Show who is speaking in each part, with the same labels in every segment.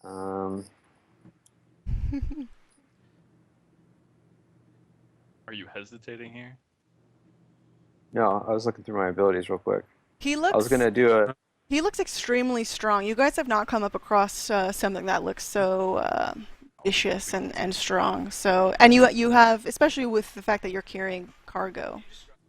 Speaker 1: Um,
Speaker 2: Are you hesitating here?
Speaker 1: no, I was looking through my abilities real quick.
Speaker 3: He
Speaker 1: I was
Speaker 3: looks
Speaker 1: gonna do a.
Speaker 3: he looks extremely strong. You guys have not come up across something that looks so vicious and strong. So, and you have, especially with the fact that you're carrying cargo.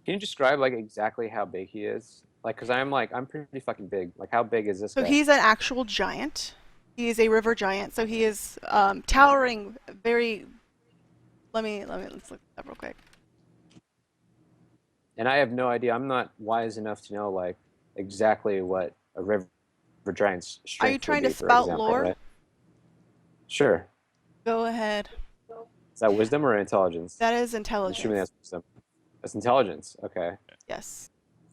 Speaker 1: Can you describe like exactly how big he is? Like, cause I'm pretty fucking big. Like, how big is this
Speaker 3: So
Speaker 1: guy?
Speaker 3: he's an actual giant. He is a river giant. So he is towering. Very. Let's look it up real quick.
Speaker 1: And I have no idea. I'm not wise enough to know like exactly what a river giant's
Speaker 3: Are you
Speaker 1: strength would
Speaker 3: trying to
Speaker 1: be, for
Speaker 3: spout
Speaker 1: example,
Speaker 3: lore?
Speaker 1: right? Sure.
Speaker 3: Go ahead.
Speaker 1: Is that wisdom or intelligence?
Speaker 3: That is
Speaker 1: I'm assuming
Speaker 3: intelligence.
Speaker 1: that's wisdom. That's intelligence. Okay.
Speaker 3: Yes.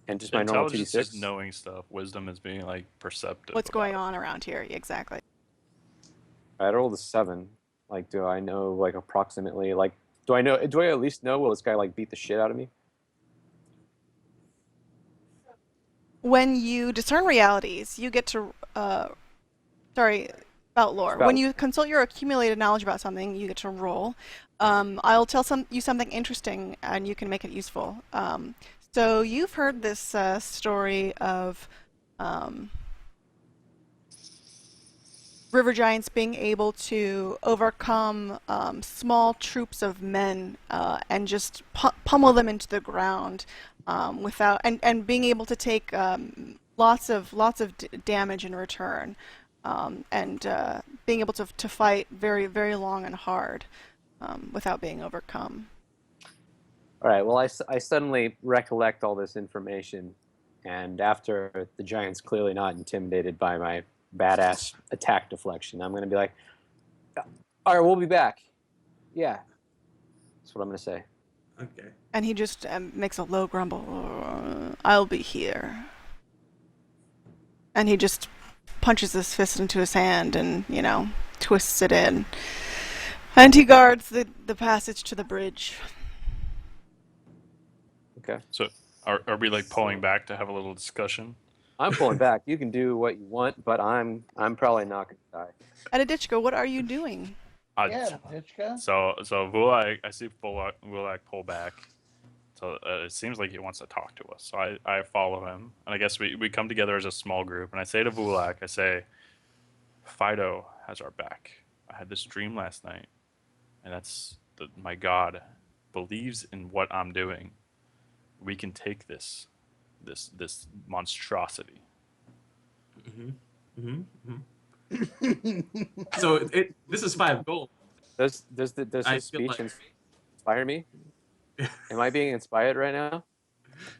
Speaker 1: And just my normal
Speaker 2: Intelligence is
Speaker 1: 2d6.
Speaker 2: knowing stuff. Wisdom is being like perceptive
Speaker 3: What's
Speaker 2: about
Speaker 3: going
Speaker 2: it.
Speaker 3: on around here? Exactly.
Speaker 1: I rolled a 7. Like, do I know like approximately like? Do I know? Do I at least know? Will this guy like beat the shit out of me?
Speaker 3: When you discern realities, you get to sorry, about lore. When
Speaker 1: Spout.
Speaker 3: you consult your accumulated knowledge about something, you get to roll. I'll tell you something interesting, and you can make it useful. So you've heard this story of um, river giants being able to overcome small troops of men and just pummel them into the ground without and being able to take lots of damage in return and being able to fight very very long and hard without being overcome.
Speaker 1: All right. Well, I suddenly recollect all this information, and after the giant's clearly not intimidated by my badass attack deflection, I'm gonna be like, "All right, we'll be back." Yeah, that's what I'm gonna say.
Speaker 4: Okay.
Speaker 3: And he just makes a low grumble. I'll be here. And he just punches his fist into his hand and, twists it in. And he guards the passage to the bridge.
Speaker 1: Okay.
Speaker 2: So, are we like pulling back to have a little discussion?
Speaker 1: I'm pulling back. You can do what you want, but I'm probably not gonna die.
Speaker 3: Adedichka, what are you doing?
Speaker 2: I,
Speaker 5: Yeah, Hitchka.
Speaker 2: so Vulak, I see Vulak pull back. So it seems like he wants to talk to us. So I follow him, and I guess we come together as a small group. And I say to Vulak, I say, Fido has our back. I had this dream last night, and my God believes in what I'm doing. We can take this monstrosity.
Speaker 4: Mm-hmm. Mm-hmm. So this is 5 gold.
Speaker 1: Does
Speaker 4: I
Speaker 1: his
Speaker 4: feel
Speaker 1: speech
Speaker 4: like
Speaker 1: inspire me? Am I being inspired right now?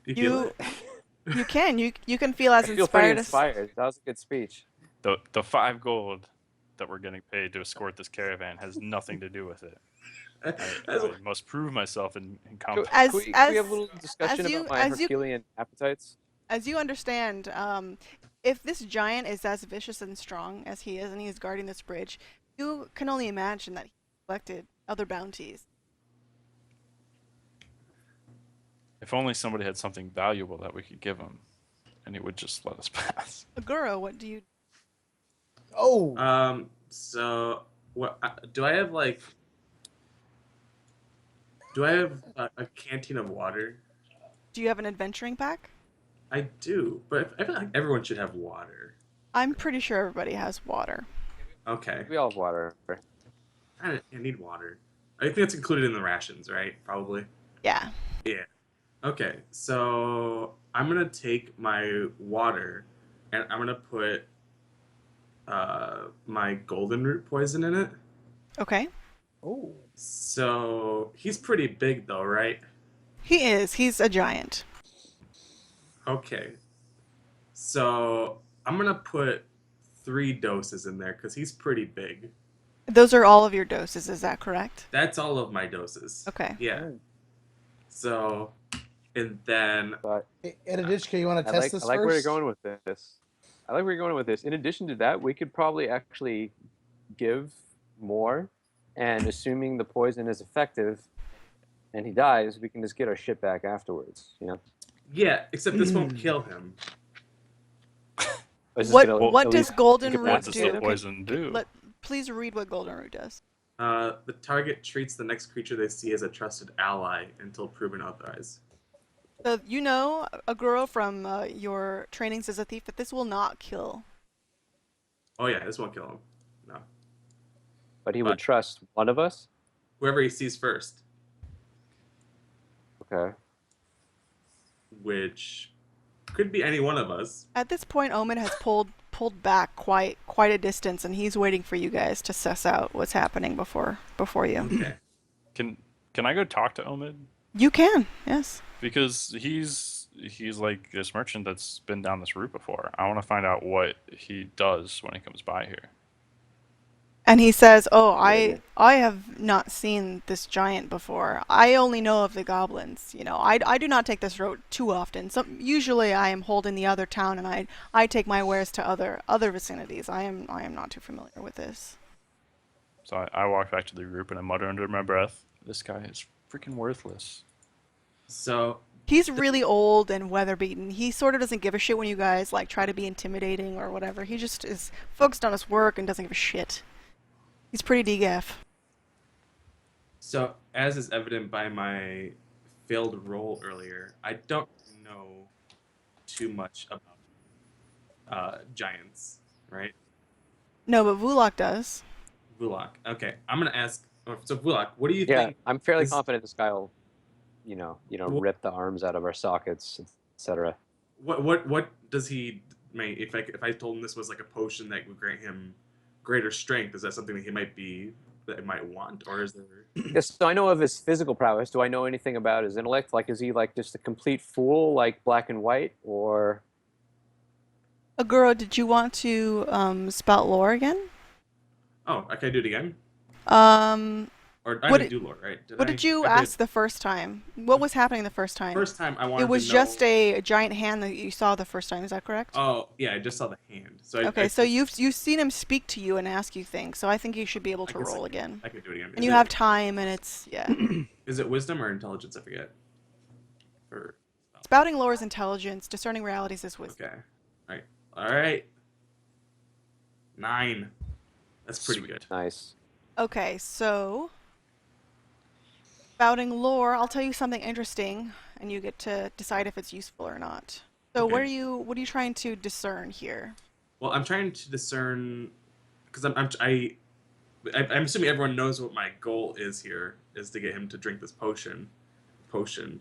Speaker 4: you feel
Speaker 3: You
Speaker 4: it.
Speaker 3: you can you can feel as
Speaker 1: I feel pretty
Speaker 3: inspired as
Speaker 1: inspired. That was a good speech.
Speaker 2: The 5 gold that we're getting paid to escort this caravan has nothing to do with it. I must prove myself in
Speaker 1: Can,
Speaker 2: combat.
Speaker 3: as
Speaker 1: can we
Speaker 3: as
Speaker 1: have a little discussion
Speaker 3: as
Speaker 1: about
Speaker 3: you
Speaker 1: my
Speaker 3: as you
Speaker 1: Herculean appetites?
Speaker 3: as you understand, if this giant is as vicious and strong as he is, and he is guarding this bridge, you can only imagine that he collected other bounties.
Speaker 2: If only somebody had something valuable that we could give him, and he would just let us pass.
Speaker 3: Aguro, what do you?
Speaker 5: Oh,
Speaker 4: So what do I have like? Do I have a canteen of water?
Speaker 3: Do you have an adventuring pack?
Speaker 4: I do, but I feel like everyone should have water.
Speaker 3: I'm pretty sure everybody has water.
Speaker 4: Okay,
Speaker 1: We all have water.
Speaker 4: I need water. I think that's included in the rations, right? Probably.
Speaker 3: Yeah.
Speaker 4: Yeah. Okay, so I'm gonna take my water, and I'm gonna put my golden root poison in it.
Speaker 3: Okay.
Speaker 5: oh,
Speaker 4: So he's pretty big though, right?
Speaker 3: He is. He's a giant.
Speaker 4: Okay. So I'm gonna put 3 doses in there because he's pretty big.
Speaker 3: Those are all of your doses, is that correct?
Speaker 4: That's all of my doses.
Speaker 3: Okay.
Speaker 4: Yeah. So, and then
Speaker 1: But
Speaker 5: Editichka, you want to
Speaker 1: I
Speaker 5: test
Speaker 1: like
Speaker 5: this
Speaker 1: I like where you're
Speaker 5: first?
Speaker 1: going with this. I like where you're going with this. In addition to that, we could probably actually give more, and assuming the poison is effective and he dies, we can just get our shit back afterwards. You know,
Speaker 4: yeah, except this won't kill him.
Speaker 1: It's just
Speaker 3: What
Speaker 1: gonna
Speaker 3: what
Speaker 1: at
Speaker 3: does
Speaker 1: least
Speaker 3: golden
Speaker 2: What
Speaker 3: root
Speaker 2: does
Speaker 3: do?
Speaker 2: the poison do?
Speaker 3: Please read what Golden Root does.
Speaker 4: The target treats the next creature they see as a trusted ally until proven otherwise.
Speaker 3: So you know, Aguro, from your trainings as a thief, that this will not kill.
Speaker 4: Oh yeah, this won't kill him. No.
Speaker 1: But he
Speaker 4: But-
Speaker 1: would trust one of us?
Speaker 4: Whoever he sees first,
Speaker 1: Okay.
Speaker 4: which could be any one of us.
Speaker 3: At this point, Omen has pulled back quite a distance, and he's waiting for you guys to suss out what's happening before you.
Speaker 4: Okay.
Speaker 2: Can I go talk to Omid?
Speaker 3: You can, yes.
Speaker 2: Because he's like this merchant that's been down this route before. I want to find out what he does when he comes by here.
Speaker 3: And he says, "Oh,
Speaker 1: Yeah.
Speaker 3: I have not seen this giant before. I only know of the goblins. You know, I do not take this road too often. Usually I am holding the other town, and I take my wares to other vicinities. I am not too familiar with this."
Speaker 2: So I walk back to the group and I mutter under my breath, "This guy is freaking worthless."
Speaker 4: So
Speaker 3: He's really old and weather-beaten. He sort of doesn't give a shit when you guys like try to be intimidating or whatever. He just is focused on his work and doesn't give a shit. He's pretty degaff.
Speaker 4: So, as is evident by my failed roll earlier, I don't know too much about giants, right?
Speaker 3: No, but Vulak does.
Speaker 4: Vulak. Okay, I'm gonna ask. So, Vulak, what do you
Speaker 1: Yeah,
Speaker 4: think?
Speaker 1: I'm fairly
Speaker 4: is-
Speaker 1: confident this guy will,
Speaker 4: Well-
Speaker 1: rip the arms out of our sockets, etc.
Speaker 4: What does he? If I told him this was like a potion that would grant him greater strength, is that something that he might want, or is there?
Speaker 1: Yes, so I know of his physical prowess. Do I know anything about his intellect? Like, is he like just a complete fool, like Black and White, or?
Speaker 3: Aguro, did you want to spout lore again?
Speaker 4: Oh, I can do it again. Or I
Speaker 3: What
Speaker 4: didn't
Speaker 3: did-
Speaker 4: do lore, right?
Speaker 3: What did you ask the first time? What was happening the first time?
Speaker 4: First time I wanted
Speaker 3: It was
Speaker 4: to know.
Speaker 3: just a giant hand that you saw the first time. Is that correct?
Speaker 4: Oh yeah, I just saw the hand. So
Speaker 3: Okay, so you've seen him speak to you and ask you things. So I think you should be able
Speaker 4: I
Speaker 3: to
Speaker 4: guess
Speaker 3: roll again.
Speaker 4: I could do it again.
Speaker 3: And you have time, and it's yeah.
Speaker 4: Is it wisdom or intelligence? I forget. Or
Speaker 3: Spouting lore is intelligence. Discerning realities is wisdom.
Speaker 4: okay, all right. 9. That's pretty
Speaker 2: Sweet.
Speaker 4: good.
Speaker 1: Nice.
Speaker 3: Okay, so spouting lore, I'll tell you something interesting, and you get to decide if it's useful or not. So
Speaker 4: Okay.
Speaker 3: what are you trying to discern here?
Speaker 4: Well, I'm trying to discern because I'm assuming everyone knows what my goal is here is to get him to drink this potion,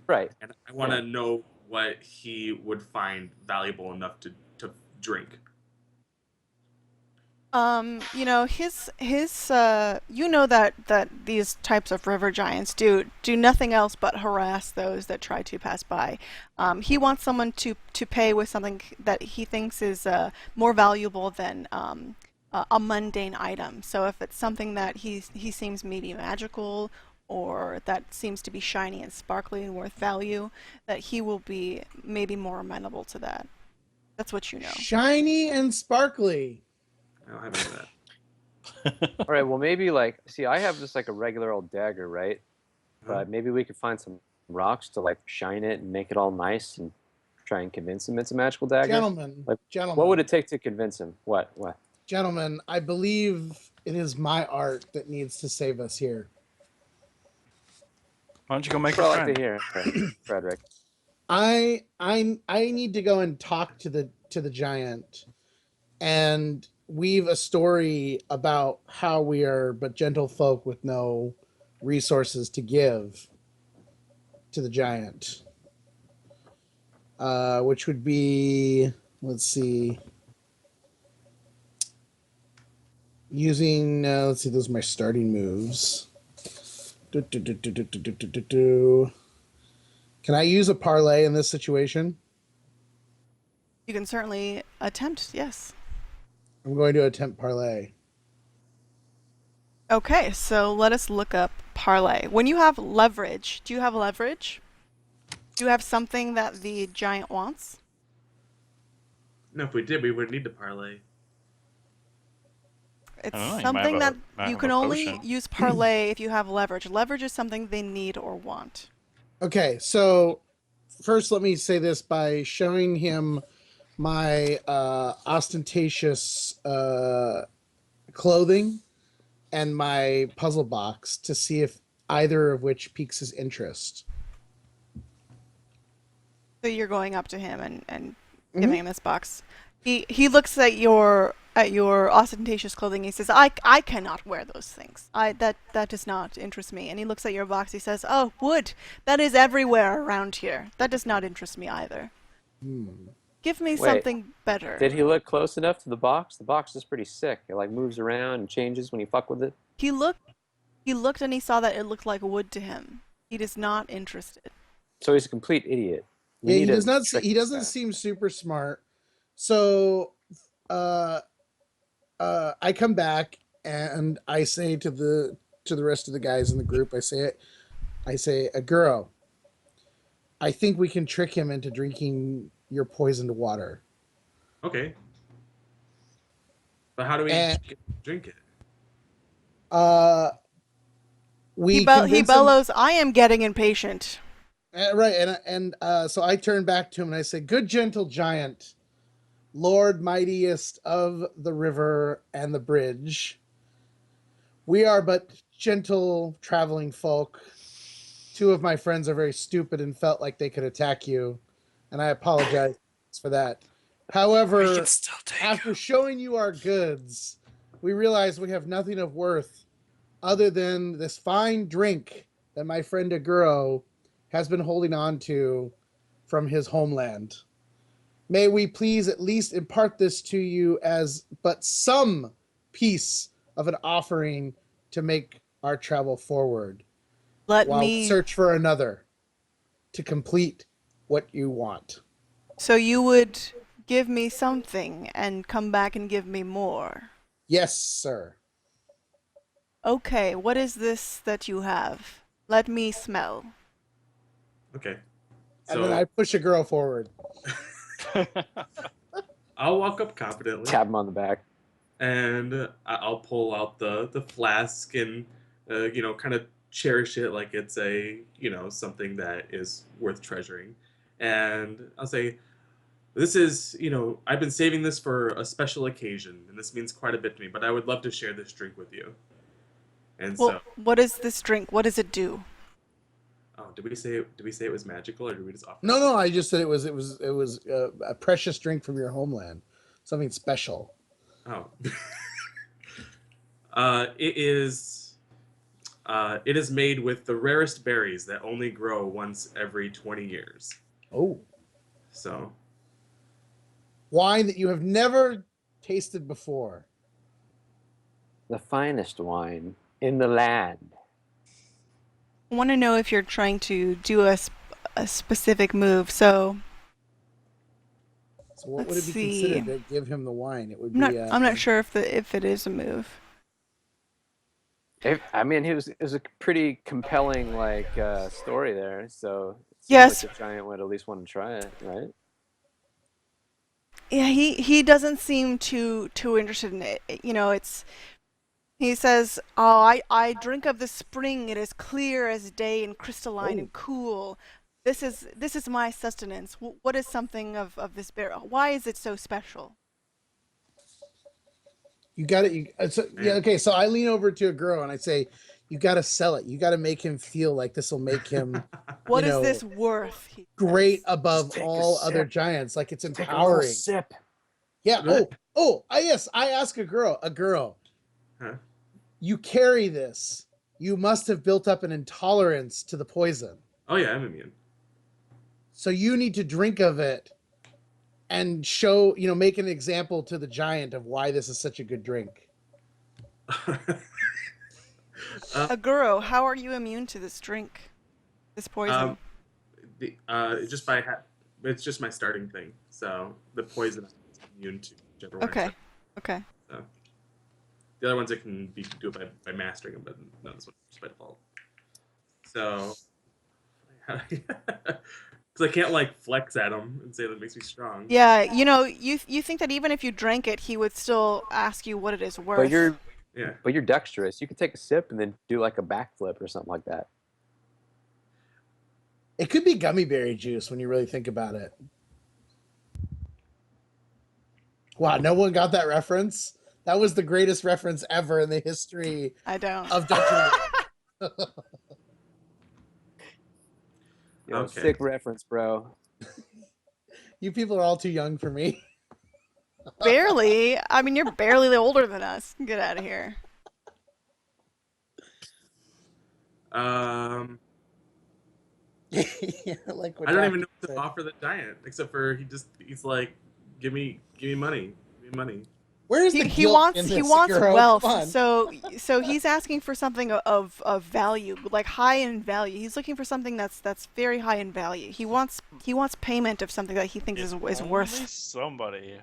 Speaker 1: Right.
Speaker 4: and I want to know what he would find valuable enough to drink.
Speaker 3: You know, you know that these types of river giants do nothing else but harass those that try to pass by. He wants someone to pay with something that he thinks is more valuable than a mundane item. So if it's something that he seems maybe magical or that seems to be shiny and sparkly and worth value, that he will be maybe more amenable to that. That's what you know.
Speaker 5: Shiny and sparkly.
Speaker 4: I don't have any of that.
Speaker 1: All right. Well, maybe see, I have just like a regular old dagger, right? But maybe we could find some rocks to like shine it and make it all nice and try and convince him it's a magical dagger.
Speaker 5: Gentlemen,
Speaker 1: Like,
Speaker 5: gentlemen,
Speaker 1: What would it take to convince him? What?
Speaker 5: gentlemen, I believe it is my art that needs to save us here.
Speaker 2: Why don't you go make
Speaker 1: What
Speaker 2: a
Speaker 1: I like
Speaker 2: friend?
Speaker 1: to hear, Frederick.
Speaker 5: I need to go and talk to the giant and weave a story about how we are but gentle folk with no resources to give to the giant. Which would be, let's see, using let's see, those are my starting moves. Can I use a parlay in this situation?
Speaker 3: You can certainly attempt, yes.
Speaker 5: I'm going to attempt parlay.
Speaker 3: Okay, so let us look up parlay. When you have leverage, do you have leverage? Do you have something that the giant wants?
Speaker 4: No, if we did, we would need to parlay.
Speaker 3: It's
Speaker 2: I don't know, you might
Speaker 3: something
Speaker 2: have
Speaker 3: that
Speaker 2: might
Speaker 3: you
Speaker 2: have
Speaker 3: can
Speaker 2: a
Speaker 3: only
Speaker 2: potion.
Speaker 3: use parlay if you have leverage. Leverage is something they need or want.
Speaker 5: Okay, so first let me say this by showing him my ostentatious clothing and my puzzle box to see if either of which piques his interest.
Speaker 3: So you're going up to him and
Speaker 5: Mhm.
Speaker 3: giving him this box. He looks at your ostentatious clothing. He says, I cannot wear those things. That does not interest me." And he looks at your box. He says, "Oh, wood. That is everywhere around here. That does not interest me either. Give me
Speaker 1: Wait.
Speaker 3: something better."
Speaker 1: Did he look close enough to the box? The box is pretty sick. It like moves around and changes when you fuck with it.
Speaker 3: He looked and he saw that it looked like wood to him. He is not interested.
Speaker 1: So he's a complete idiot. We
Speaker 5: Yeah,
Speaker 1: need
Speaker 5: he
Speaker 1: to
Speaker 5: does not.
Speaker 1: trick
Speaker 5: He
Speaker 1: this
Speaker 5: doesn't
Speaker 1: guy.
Speaker 5: seem super smart. So, I come back and I say to the rest of the guys in the group, I say, Aguro, I think we can trick him into drinking your poisoned water.
Speaker 4: Okay. But how do we
Speaker 5: And
Speaker 4: drink it?
Speaker 5: we
Speaker 3: He
Speaker 5: convince him,
Speaker 3: bellows, "I am getting impatient."
Speaker 5: right, and so I turn back to him and I say, "Good gentle giant, Lord mightiest of the river and the bridge, we are but gentle traveling folk. Two of my friends are very stupid and felt like they could attack you, and I apologize for that. However, after showing you our goods, we realize we have nothing of worth other than this fine drink that my friend Aguro has been holding on to from his homeland. May we please at least impart this to you as but some piece of an offering to make our travel forward, while we search for another to complete what you want."
Speaker 3: So you would give me something and come back and give me more.
Speaker 5: Yes, sir.
Speaker 3: Okay, what is this that you have? Let me smell.
Speaker 4: Okay.
Speaker 5: And then I push a girl forward.
Speaker 4: I'll walk up confidently
Speaker 1: Tap him on the back.
Speaker 4: and I'll pull out the flask and kind of cherish it like it's a something that is worth treasuring, and I'll say, "This is I've been saving this for a special occasion, and this means quite a bit to me. But I would love to share this drink with you." And
Speaker 3: Well, what is this drink? What does it do?
Speaker 4: oh, did we say it was magical, or did we just offer?
Speaker 5: No, I just said it was a precious drink from your homeland, something special.
Speaker 4: Oh. It is made with the rarest berries that only grow once every 20 years.
Speaker 5: Oh,
Speaker 4: So,
Speaker 5: wine that you have never tasted before.
Speaker 1: The finest wine in the land.
Speaker 3: I want to know if you're trying to do a specific move. So
Speaker 5: What would
Speaker 3: Let's
Speaker 5: it be considered
Speaker 3: see.
Speaker 5: to give him the wine? It would
Speaker 3: I'm
Speaker 5: be.
Speaker 3: not sure if it is a move.
Speaker 1: It was a pretty compelling story there. So it seems
Speaker 3: Yes.
Speaker 1: like the giant would at least want to try it, right?
Speaker 3: Yeah, he doesn't seem too interested in it. He says, "Oh, I drink of the spring. It is clear as day and crystalline and cool. This is my sustenance. What is something of this beer? Why is it so special?"
Speaker 5: You got it. Yeah. Okay. So I lean over to a girl and I say, "You got to sell it. You got to make him feel like this will make him
Speaker 3: What is this worth? He
Speaker 5: great
Speaker 3: says.
Speaker 5: above
Speaker 1: take a
Speaker 5: all
Speaker 1: sip.
Speaker 5: other giants. Like it's
Speaker 1: Take a little
Speaker 5: empowering."
Speaker 1: sip.
Speaker 5: Yeah. Yes. I ask a girl.
Speaker 4: huh?
Speaker 5: You carry this. You must have built up an intolerance to the poison.
Speaker 4: Oh yeah, I'm immune.
Speaker 5: So you need to drink of it and show, make an example to the giant of why this is such a good drink.
Speaker 3: Aguro, how are you immune to this drink? This poison?
Speaker 4: Just it's just my starting thing. So the poison I'm immune to. Whichever one I
Speaker 3: Okay.
Speaker 4: start.
Speaker 3: Okay.
Speaker 4: So the other ones I can do it by mastering them, but no, this one just by default. So because I can't flex at him and say that makes me strong.
Speaker 3: Yeah, you think that even if you drank it, he would still ask you what it is worth.
Speaker 1: But you're dexterous. You could take a sip and then do like a backflip or something like that.
Speaker 5: It could be gummy berry juice when you really think about it. Wow, no one got that reference? That was the greatest reference ever in the history
Speaker 3: I don't.
Speaker 5: of Dungeon World.
Speaker 1: Yo,
Speaker 4: Okay.
Speaker 1: sick reference, bro.
Speaker 5: You people are all too young for me.
Speaker 3: Barely. I mean, you're barely older than us. Get out of here.
Speaker 4: Um,
Speaker 5: Yeah, like what
Speaker 4: I don't
Speaker 5: Doc
Speaker 4: even know what to
Speaker 5: said.
Speaker 4: offer the giant, except for he's like, give me money, give me money.
Speaker 5: Where is the
Speaker 3: He
Speaker 5: guilt in
Speaker 3: wants he
Speaker 5: this,
Speaker 3: wants
Speaker 5: Sakura? Come
Speaker 3: wealth.
Speaker 5: on.
Speaker 3: So he's asking for something of value, like high in value. He's looking for something that's very high in value. He wants payment of something that he thinks is
Speaker 2: Only
Speaker 3: worth.
Speaker 2: somebody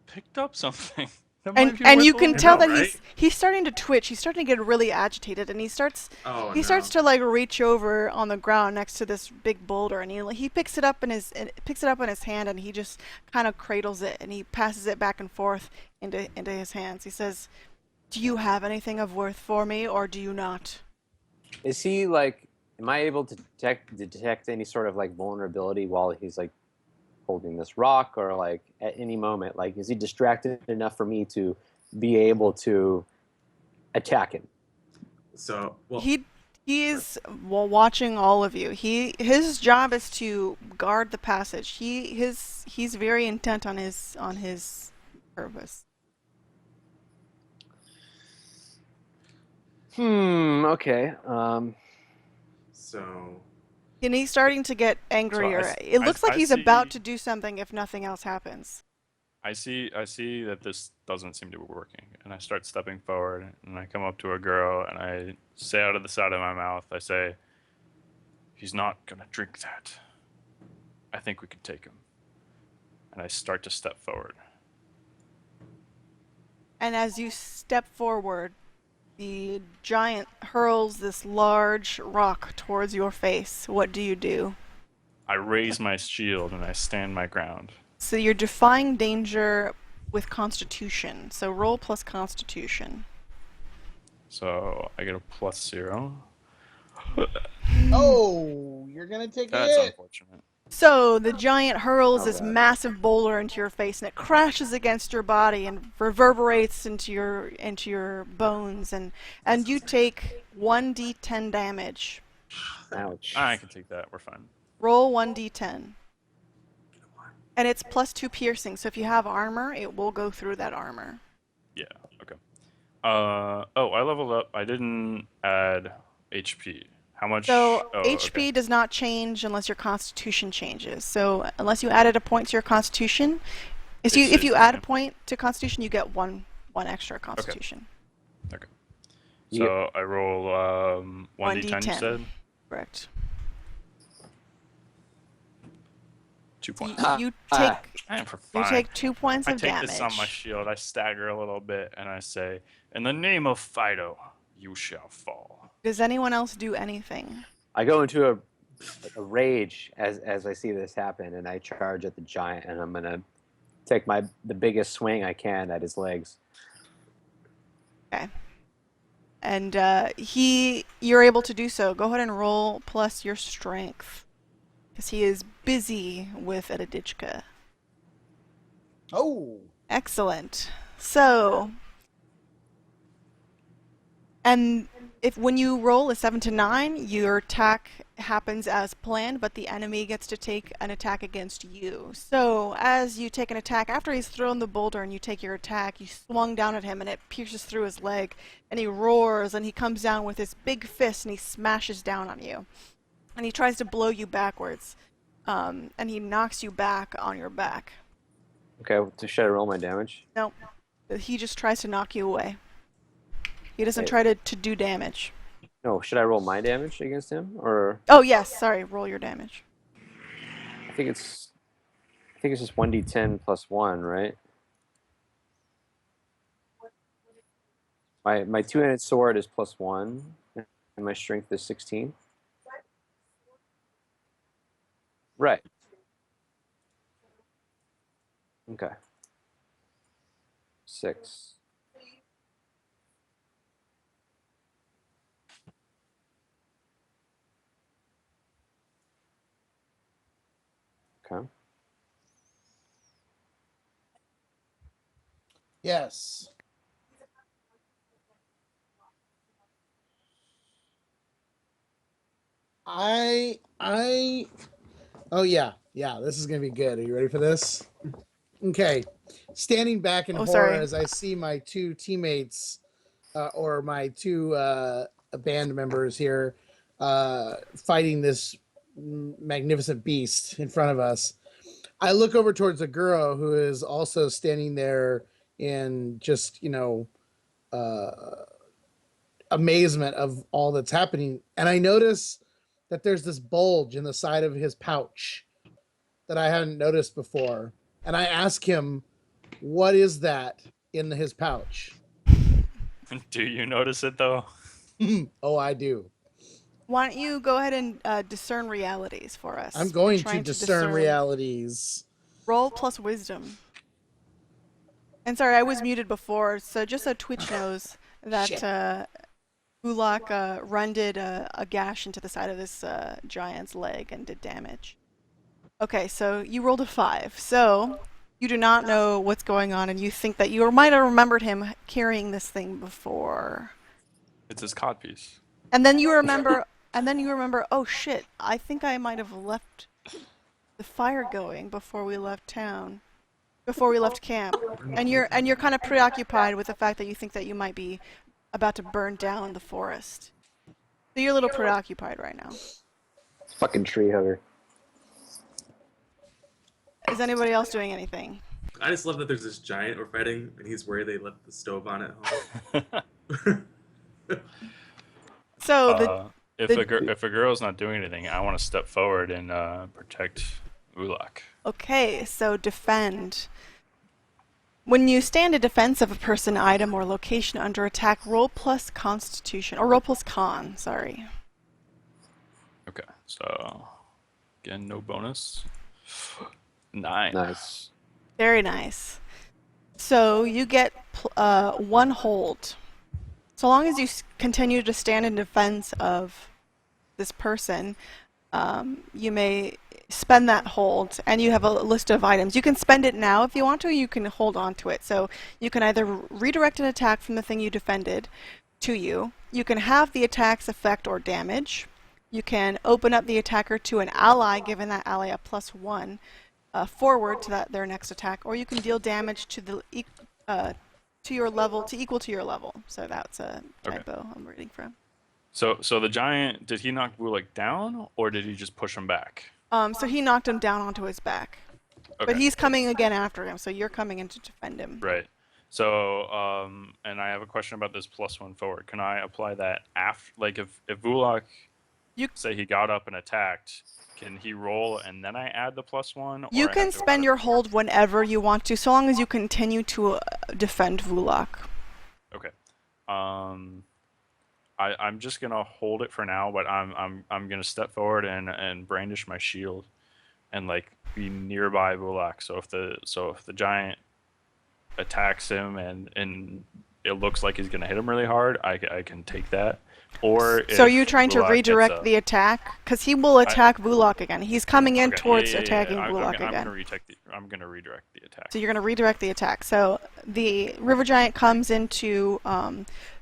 Speaker 2: picked up something. That
Speaker 3: And
Speaker 2: might be
Speaker 3: and
Speaker 2: worth
Speaker 3: you
Speaker 2: a
Speaker 3: can
Speaker 2: little
Speaker 3: tell
Speaker 4: know,
Speaker 3: that
Speaker 2: more.
Speaker 4: right?
Speaker 3: he's starting to twitch. He's starting to get really agitated, and he starts
Speaker 4: Oh
Speaker 3: he
Speaker 4: no.
Speaker 3: starts to like reach over on the ground next to this big boulder, and he picks it up in his hand, and he just kind of cradles it, and he passes it back and forth into his hands. He says, "Do you have anything of worth for me, or do you not?"
Speaker 1: Is he like? Am I able to detect any sort of like vulnerability while he's like holding this rock, or like at any moment, like is he distracted enough for me to be able to attack him?
Speaker 4: So well,
Speaker 3: He's watching all of you. His job is to guard the passage. He's very intent on his purpose.
Speaker 1: Okay.
Speaker 4: so
Speaker 3: And he's starting to get angrier.
Speaker 2: s-
Speaker 3: It looks like
Speaker 2: I
Speaker 3: he's about
Speaker 2: see-
Speaker 3: to do something if nothing else happens.
Speaker 2: I see that this doesn't seem to be working, and I start stepping forward, and I come up to a girl, and I say out of the side of my mouth, I say, "He's not gonna drink that. I think we can take him." And I start to step forward.
Speaker 3: And as you step forward, the giant hurls this large rock towards your face. What do you do?
Speaker 2: I raise my shield and I stand my ground.
Speaker 3: So you're defying danger with Constitution. So roll plus Constitution.
Speaker 2: So I get a +0.
Speaker 5: Oh, you're gonna take a
Speaker 2: That's
Speaker 5: hit.
Speaker 2: unfortunate.
Speaker 3: So the giant hurls this
Speaker 1: Alright.
Speaker 3: massive boulder into your face, and it crashes against your body and reverberates into your bones, and you take 1d10 damage.
Speaker 1: Ouch.
Speaker 2: I can take that. We're fine.
Speaker 3: Roll 1d10. And it's +2 piercing, so if you have armor, it will go through that armor.
Speaker 2: Yeah. Okay. Oh, I leveled up. I didn't add HP. How much?
Speaker 3: So
Speaker 2: Oh,
Speaker 3: HP
Speaker 2: okay.
Speaker 3: does not change unless your Constitution changes. So unless you added a point to your Constitution, if
Speaker 2: It
Speaker 3: you
Speaker 2: stays the
Speaker 3: add a
Speaker 2: same.
Speaker 3: point to Constitution, you get one extra Constitution.
Speaker 2: Okay. So I roll 1d10. You
Speaker 3: 1d10.
Speaker 2: said
Speaker 3: Correct.
Speaker 2: 2 points.
Speaker 3: You take
Speaker 2: I am for
Speaker 3: you
Speaker 2: fine.
Speaker 3: take 2 points
Speaker 2: I
Speaker 3: of
Speaker 2: take
Speaker 3: damage.
Speaker 2: this on my shield. I stagger a little bit and I say, "In the name of Fido, you shall fall."
Speaker 3: Does anyone else do anything?
Speaker 1: I go into a rage as I see this happen, and I charge at the giant, and I'm gonna take the biggest swing I can at his legs.
Speaker 3: Okay. And you're able to do so. Go ahead and roll plus your strength, because he is busy with Edadichka.
Speaker 5: Oh,
Speaker 3: Excellent. So, and when you roll a 7 to 9, your attack happens as planned, but the enemy gets to take an attack against you. So, as you take an attack, after he's thrown the boulder and you take your attack, you swung down at him and it pierces through his leg, and he roars and he comes down with his big fist and he smashes down on you. And he tries to blow you backwards, and he knocks you back on your back.
Speaker 1: Okay, should I roll my damage?
Speaker 3: No, he just tries to knock you away. He doesn't
Speaker 1: Okay.
Speaker 3: try to do damage.
Speaker 1: No, should I roll my damage against him, or
Speaker 3: Oh yes, sorry. Roll your damage.
Speaker 1: I think it's just 1d10 plus 1, right? My two-handed sword is +1, and my strength is 16. Right. Okay. 6. Okay.
Speaker 5: yes. Oh yeah, this is gonna be good. Are you ready for this? Okay, standing back in horror
Speaker 3: sorry.
Speaker 5: as I see my two teammates, or my two band members here, fighting this magnificent beast in front of us. I look over towards a girl who is also standing there in just amazement of all that's happening, and I notice that there's this bulge in the side of his pouch that I hadn't noticed before, and I ask him, "What is that in his pouch?"
Speaker 2: Do you notice it though?
Speaker 5: Oh, I do.
Speaker 3: Why don't you go ahead and discern realities for us?
Speaker 5: I'm going to
Speaker 3: Trying
Speaker 5: discern realities.
Speaker 3: Roll plus wisdom. And sorry, I was muted before, so just so Twitch knows that Ulak runded a gash into the side of this giant's leg and did damage. Okay, so you rolled a 5. So you do not know what's going on, and you think that you might have remembered him carrying this thing before.
Speaker 2: It's his codpiece.
Speaker 3: And then you remember, oh shit, I think I might have left the fire going before we left town, before we left camp. And you're kind of preoccupied with the fact that you think that you might be about to burn down the forest. So you're a little preoccupied right now.
Speaker 1: Fucking tree hugger.
Speaker 3: Is anybody else doing anything?
Speaker 4: I just love that there's this giant we're fighting, and he's worried they left the stove on at home.
Speaker 3: So
Speaker 2: if a girl's not doing anything, I want to step forward and protect Ulak.
Speaker 3: Okay, so defend. When you stand in defense of a person, item, or location under attack, roll plus Constitution, or roll plus Con, sorry.
Speaker 2: Okay, so again, no bonus. 9.
Speaker 1: Nice.
Speaker 3: Very nice. So you get 1 hold. So long as you continue to stand in defense of this person, you may spend that hold, and you have a list of items. You can spend it now if you want to, or you can hold on to it. So you can either redirect an attack from the thing you defended to you. You can have the attack's effect or damage. You can open up the attacker to an ally, giving that ally a +1 forward to their next attack, or you can deal damage to your level, to equal to your level. So that's a typo I'm reading from.
Speaker 2: So the giant, did he knock Bulak down, or did he just push him back?
Speaker 3: So he knocked him down onto his back.
Speaker 2: Okay.
Speaker 3: But he's coming again after him, so you're coming in to defend him.
Speaker 2: Right. So, and I have a question about this +1 forward. Can I apply that after, like if Bulak, say he got up and attacked, can he roll and then I add the +1? Or
Speaker 3: You can spend your hold whenever you want to, so long as you continue to defend Vulak.
Speaker 2: Okay. I'm just gonna hold it for now, but I'm gonna step forward and brandish my shield, and like be nearby Bulak. So if the giant attacks him and it looks like he's gonna hit him really hard, I can take that. Or
Speaker 3: so are you trying to
Speaker 2: Bulak
Speaker 3: redirect the attack? Because he will attack Vulak again. He's coming in towards attacking Vulak again.
Speaker 2: I'm gonna redirect the attack.
Speaker 3: So you're gonna redirect the attack. So the river giant comes in to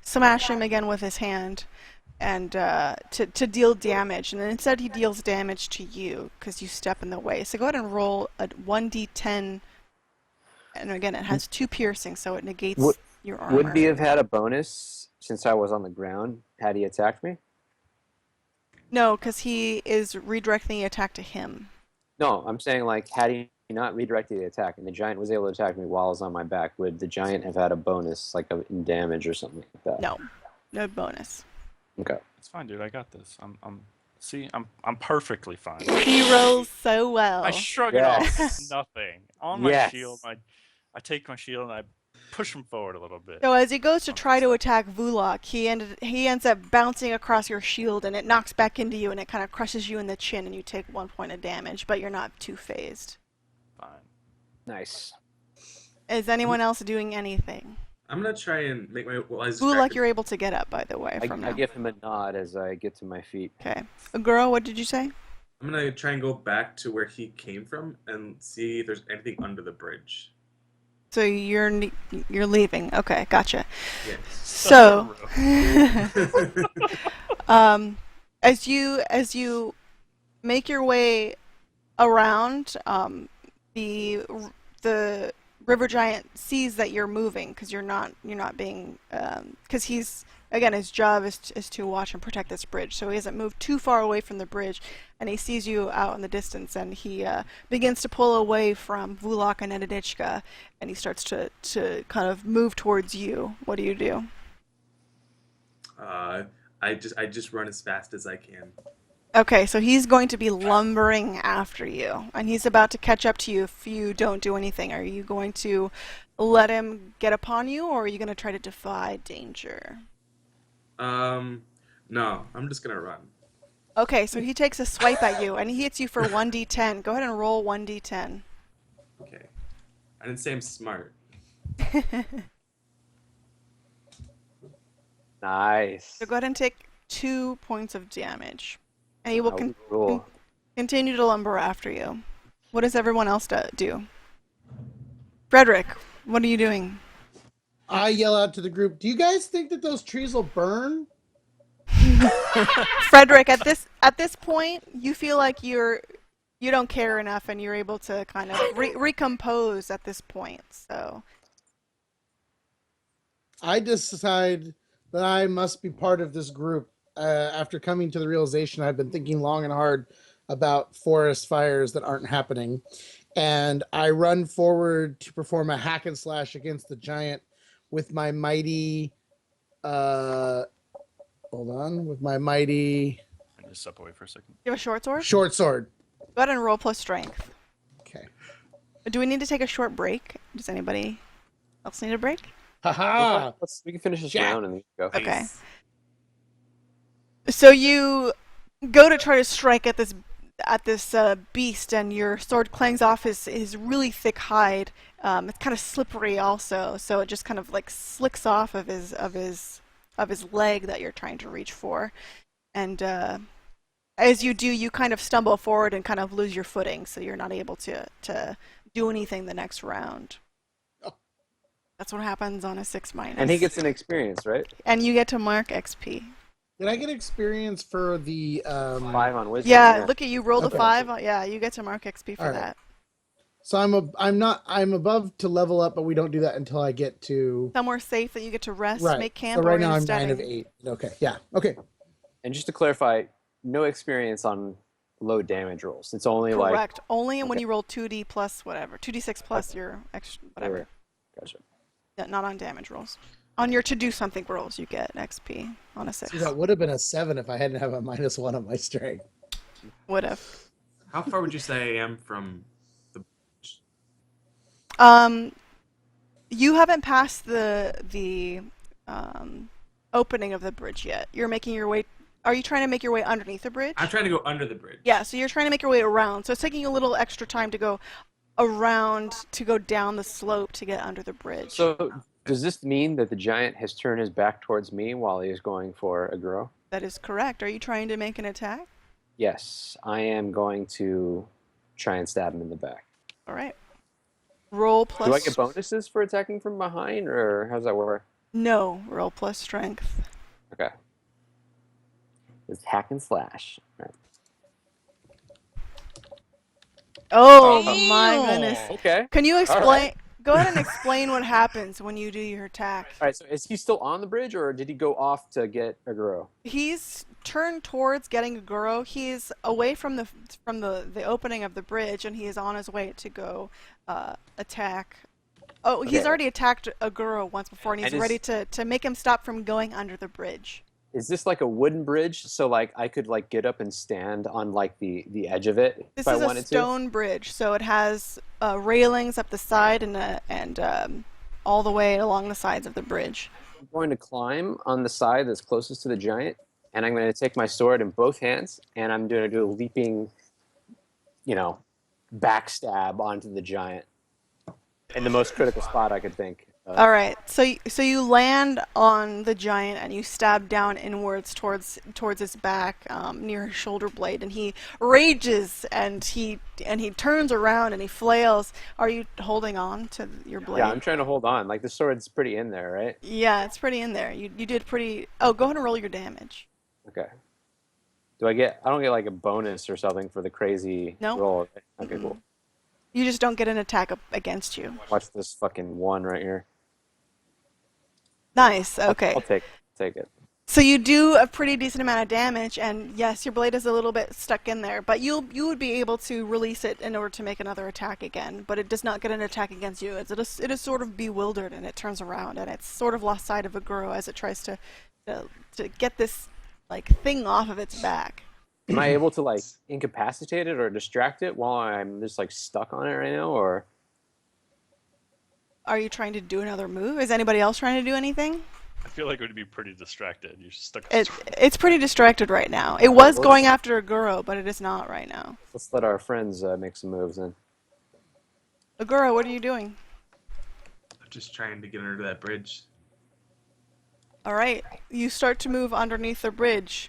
Speaker 3: smash him again with his hand, and to deal damage. And then instead he deals damage to you because you step in the way. So go ahead and roll a 1d10. And again, it has 2 piercing, so it negates your armor.
Speaker 1: Would he have had a bonus since I was on the ground had he attacked me?
Speaker 3: No, because he is redirecting the attack to him.
Speaker 1: No, I'm saying like had he not redirected the attack and the giant was able to attack me while I was on my back, would the giant have had a bonus like in damage or something like that?
Speaker 3: No, no bonus.
Speaker 1: Okay.
Speaker 2: It's fine, dude. I got this. I'm perfectly fine.
Speaker 3: He rolls so well.
Speaker 2: I shrug it off. Nothing. On my shield, I take my shield and I push him forward a little bit.
Speaker 3: So as he goes to try to attack Vulak, he ends up bouncing across your shield, and it knocks back into you, and it kind of crushes you in the chin, and you take 1 point of damage, but you're not too phased.
Speaker 2: Fine.
Speaker 1: Nice.
Speaker 3: Is anyone else doing anything?
Speaker 4: I'm gonna try and make my
Speaker 3: Vulak, you're able to get up, by the way, from now.
Speaker 1: I give him a nod as I get to my feet.
Speaker 3: Okay. Aguro, what did you say?
Speaker 4: I'm gonna try and go back to where he came from and see if there's anything under the bridge.
Speaker 3: So you're leaving. Okay, gotcha.
Speaker 4: Yes.
Speaker 3: So, As you make your way around, the the river giant sees that you're moving because you're not being because he's again his job is to watch and protect this bridge, so he hasn't moved too far away from the bridge, and he sees you out in the distance, and he begins to pull away from Vulak and Nedinichka, and he starts to kind of move towards you. What do you do?
Speaker 4: I just run as fast as I can.
Speaker 3: Okay, so he's going to be lumbering after you, and he's about to catch up to you if you don't do anything. Are you going to let him get upon you, or are you going to try to defy danger?
Speaker 4: No, I'm just gonna run.
Speaker 3: Okay, so he takes a swipe at you, and he hits you for 1d10. Go ahead and roll 1d10.
Speaker 4: Okay. I didn't say I'm smart.
Speaker 1: Nice.
Speaker 3: So go ahead and take 2 points of damage, and he will
Speaker 1: Cool.
Speaker 3: continue to lumber after you. What does everyone else do? Frederick, what are you doing?
Speaker 5: I yell out to the group, "Do you guys think that those trees will burn?"
Speaker 3: Frederick, at this point, you feel like you don't care enough, and you're able to kind of recompose at this point. So
Speaker 5: I decide that I must be part of this group. After coming to the realization, I've been thinking long and hard about forest fires that aren't happening, and I run forward to perform a hack and slash against the giant with my mighty. Hold on, with my mighty
Speaker 2: I just step away for a second.
Speaker 3: you have a short sword.
Speaker 5: short sword.
Speaker 3: Go ahead and roll plus strength.
Speaker 5: Okay.
Speaker 3: Do we need to take a short break? Does anybody else need a break?
Speaker 5: Haha.
Speaker 1: We can finish this
Speaker 5: Jack.
Speaker 1: round and then go.
Speaker 3: Okay.
Speaker 4: Nice.
Speaker 3: So you go to try to strike at this beast, and your sword clangs off his really thick hide. It's kind of slippery also, so it just kind of like slicks off of his leg that you're trying to reach for, and as you do, you kind of stumble forward and kind of lose your footing, so you're not able to do anything the next round.
Speaker 5: Oh.
Speaker 3: That's what happens on a 6-.
Speaker 1: And he gets an experience, right?
Speaker 3: And you get to mark XP.
Speaker 5: Did I get experience for the
Speaker 1: 5 on wisdom.
Speaker 3: Yeah, look at you rolled
Speaker 5: Okay.
Speaker 3: a 5. Yeah, you get to mark XP for
Speaker 5: All right.
Speaker 3: that.
Speaker 5: So I'm above to level up, but we don't do that until I get to
Speaker 3: Somewhere safe that you get to rest,
Speaker 5: right.
Speaker 3: make camp,
Speaker 5: So right
Speaker 3: or
Speaker 5: now
Speaker 3: in
Speaker 5: I'm
Speaker 3: studying.
Speaker 5: 9 of 8. Okay, yeah, okay.
Speaker 1: And just to clarify, no experience on low damage rolls. It's only like
Speaker 3: Correct. Only when
Speaker 1: Okay.
Speaker 3: you roll 2d plus whatever. 2d6 plus your extra whatever.
Speaker 1: Gotcha.
Speaker 3: Yeah, not on damage rolls. On your to do something rolls, you get XP on a 6.
Speaker 5: See, that would have been a 7 if I hadn't have a -1 on my strength.
Speaker 3: Would have.
Speaker 4: How far would you say I am from the beach?
Speaker 3: You haven't passed the opening of the bridge yet. You're making your way. Are you trying to make your way underneath the bridge?
Speaker 4: I'm trying to go under the bridge.
Speaker 3: Yeah, so you're trying to make your way around. So it's taking you a little extra time to go around to go down the slope to get under the bridge.
Speaker 1: So does this mean that the giant has turned his back towards me while he is going for a grow?
Speaker 3: That is correct. Are you trying to make an attack?
Speaker 1: Yes, I am going to try and stab him in the back.
Speaker 3: All right. Roll plus.
Speaker 1: Do I get bonuses for attacking from behind, or how does that work?
Speaker 3: No, roll plus strength.
Speaker 1: Okay. It's hack and slash. All right.
Speaker 3: Oh
Speaker 2: Oh.
Speaker 3: my goodness.
Speaker 1: Okay.
Speaker 3: Can you explain?
Speaker 1: right.
Speaker 3: Go ahead and explain what happens when you do your attack.
Speaker 1: All right. So is he still on the bridge, or did he go off to get a grow?
Speaker 3: He's turned towards getting a Guro. He's away from the opening of the bridge, and he is on his way to go attack. Oh, he's
Speaker 1: Okay.
Speaker 3: already attacked a Guro once before, and he's
Speaker 1: And is-
Speaker 3: ready to make him stop from going under the bridge.
Speaker 1: Is this like a wooden bridge? So like I could like get up and stand on like the edge of it
Speaker 3: This
Speaker 1: if I
Speaker 3: is a
Speaker 1: wanted to?
Speaker 3: stone bridge, so it has railings up the side and all the way along the sides of the bridge.
Speaker 1: I'm going to climb on the side that's closest to the giant, and I'm going to take my sword in both hands, and I'm going to do a leaping, backstab onto the giant in the most critical spot I could think.
Speaker 3: All right, so you land on the giant and you stab down inwards towards his back, near his shoulder blade, and he rages and he turns around and he flails. Are you holding on to your blade?
Speaker 1: Yeah, I'm trying to hold on. Like the sword's pretty in there, right?
Speaker 3: Yeah, it's pretty in there. You did pretty. Oh, go ahead and roll your damage.
Speaker 1: Okay. Do I get? I don't get like a bonus or something for the crazy
Speaker 3: No.
Speaker 1: roll. Okay,
Speaker 3: Mm-mm.
Speaker 1: cool.
Speaker 3: You just don't get an attack against you.
Speaker 1: Watch this fucking one right here.
Speaker 3: Nice. Okay.
Speaker 1: I'll take it.
Speaker 3: So you do a pretty decent amount of damage, and yes, your blade is a little bit stuck in there, but you would be able to release it in order to make another attack again. But it does not get an attack against you. It is sort of bewildered, and it turns around, and it's sort of lost sight of Aguro as it tries to get this like thing off of its back.
Speaker 1: Am I able to like incapacitate it or distract it while I'm just like stuck on it right now, or?
Speaker 3: Are you trying to do another move? Is anybody else trying to do anything?
Speaker 2: I feel like it would be pretty distracted. You're stuck.
Speaker 3: It's pretty distracted right now. It was going after Aguro, but it is not right now.
Speaker 1: Let's let our friends make some moves then.
Speaker 3: Aguro, what are you doing?
Speaker 4: I'm just trying to get under that bridge.
Speaker 3: All right, you start to move underneath the bridge.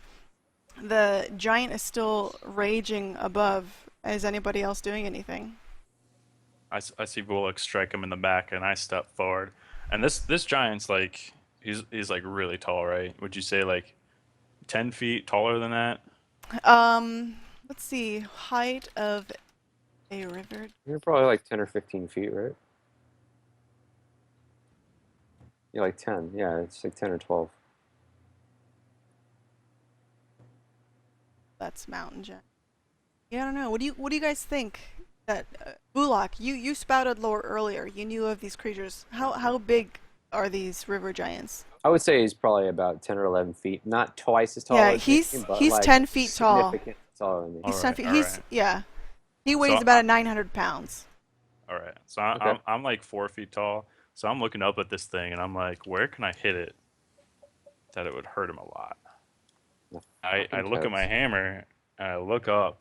Speaker 3: The giant is still raging above. Is anybody else doing anything?
Speaker 2: I see Volok strike him in the back, and I step forward. And this giant's like he's like really tall, right? Would you say like 10 feet taller than that?
Speaker 3: Let's see. Height of a river.
Speaker 1: You're probably like 10 or 15 feet, right? You're like 10. Yeah, it's like 10 or 12.
Speaker 3: That's mountain giant. Yeah, I don't know. What do you guys think? That Bulak, you spouted lore earlier. You knew of these creatures. How big are these river giants?
Speaker 1: I would say he's probably about 10 or 11 feet. Not twice as tall
Speaker 3: Yeah,
Speaker 1: as
Speaker 3: he's
Speaker 1: me, but
Speaker 3: he's
Speaker 1: like
Speaker 3: 10 feet tall.
Speaker 1: significantly taller than me.
Speaker 3: He's 10 feet.
Speaker 2: Alright,
Speaker 3: He's
Speaker 2: alright.
Speaker 3: yeah. He weighs
Speaker 2: So
Speaker 3: about 900 pounds.
Speaker 2: All right. So
Speaker 1: Okay.
Speaker 2: I'm like 4 feet tall. So I'm looking up at this thing, and I'm like, where can I hit it that it would hurt him a lot? I look at my hammer, and I look up,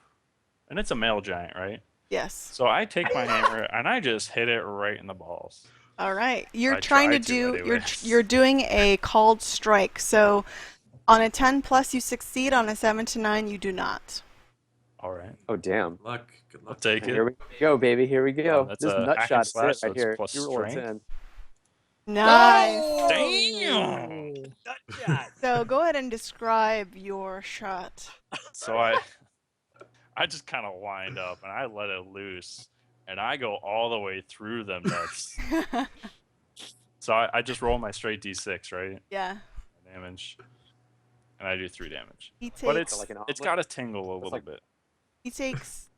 Speaker 2: and it's a male giant, right?
Speaker 3: Yes.
Speaker 2: So I take my hammer, and I just hit it right in the balls.
Speaker 3: All right. You're
Speaker 2: I
Speaker 3: trying to
Speaker 2: tried to
Speaker 3: do
Speaker 2: anyways.
Speaker 3: you're doing a called strike. So on a 10 plus you succeed, on a 7 to 9 you do not.
Speaker 2: All right.
Speaker 1: Oh, damn.
Speaker 4: Good luck. Good
Speaker 2: I'll
Speaker 4: luck.
Speaker 2: take
Speaker 1: Here
Speaker 2: it.
Speaker 1: we go, baby. Here we go.
Speaker 2: That's
Speaker 1: This
Speaker 2: a
Speaker 1: nut
Speaker 2: hack
Speaker 1: shot
Speaker 2: and
Speaker 1: is
Speaker 2: slash,
Speaker 1: it
Speaker 2: so
Speaker 1: right
Speaker 2: it's
Speaker 1: here.
Speaker 2: plus
Speaker 1: You roll a
Speaker 2: strength.
Speaker 1: 10.
Speaker 3: Nice.
Speaker 2: Damn.
Speaker 1: Nut shot.
Speaker 3: So go ahead and describe your shot.
Speaker 2: So I just kind of wind up, and I let it loose, and I go all the way through them nuts. So I just roll my straight d6, right?
Speaker 3: Yeah.
Speaker 2: Damage, and I do 3 damage.
Speaker 3: He takes
Speaker 2: But it's
Speaker 1: like an
Speaker 2: it's
Speaker 1: omelet?
Speaker 2: got to tingle a little
Speaker 1: like-
Speaker 2: bit.
Speaker 3: he takes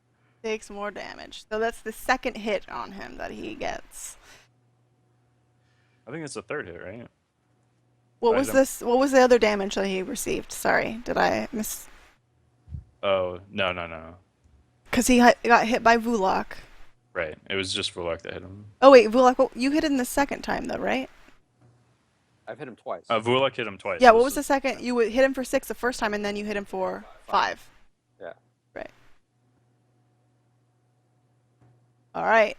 Speaker 3: more damage. So that's the second hit on him that he gets.
Speaker 2: I think it's the 3rd hit, right?
Speaker 3: What
Speaker 2: Right,
Speaker 3: was
Speaker 2: I'm-
Speaker 3: this? What was the other damage that he received? Sorry, did I miss?
Speaker 2: Oh no.
Speaker 3: Because he got hit by Vulak.
Speaker 2: Right, it was just Volok that hit him.
Speaker 3: Oh wait, Vulak, you hit him the second time though, right?
Speaker 1: I've hit him twice.
Speaker 2: Volok hit him twice.
Speaker 3: Yeah.
Speaker 2: This
Speaker 3: What was
Speaker 2: is-
Speaker 3: the second? You hit him for 6 the first time, and then you hit him for 5.
Speaker 1: Yeah.
Speaker 3: Right. All right.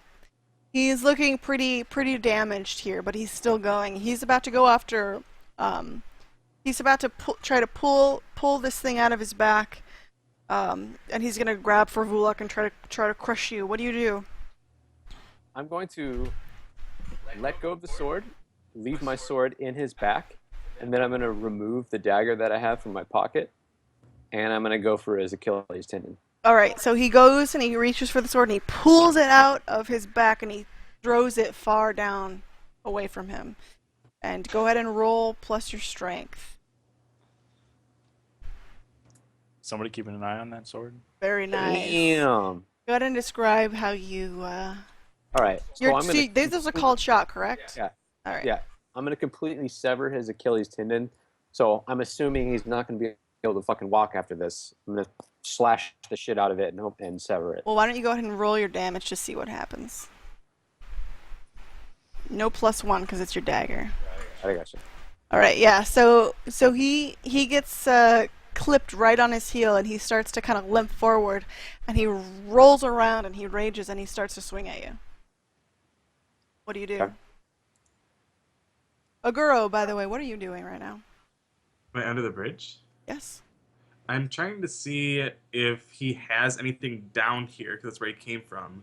Speaker 3: He's looking pretty damaged here, but he's still going. He's about to go after. He's about to try to pull this thing out of his back, and he's gonna grab for Vulak and try to crush you. What do you do?
Speaker 1: I'm going to let go of the sword, leave my sword in his back, and then I'm going to remove the dagger that I have from my pocket, and I'm going to go for his Achilles tendon.
Speaker 3: All right, so he goes and he reaches for the sword and he pulls it out of his back and he throws it far down away from him. And go ahead and roll plus your strength.
Speaker 2: Somebody keeping an eye on that sword.
Speaker 3: Very nice.
Speaker 1: Damn.
Speaker 3: Go ahead and describe how you.
Speaker 1: All right. So I'm going to.
Speaker 3: This is a called shot, correct?
Speaker 1: Yeah.
Speaker 3: All right.
Speaker 1: Yeah. I'm going to completely sever his Achilles tendon. So I'm assuming he's not going to be able to fucking walk after this. I'm going to slash the shit out of it and sever it.
Speaker 3: Well, why don't you go ahead and roll your damage to see what happens? No +1 because it's your dagger.
Speaker 1: I got you.
Speaker 3: All right, yeah. So he gets clipped right on his heel, and he starts to kind of limp forward, and he rolls around, and he rages, and he starts to swing at you. What do you do?
Speaker 1: Okay.
Speaker 3: Aguro, by the way, what are you doing right now?
Speaker 4: Am I under the bridge?
Speaker 3: Yes.
Speaker 4: I'm trying to see if he has anything down here, because that's where he came from.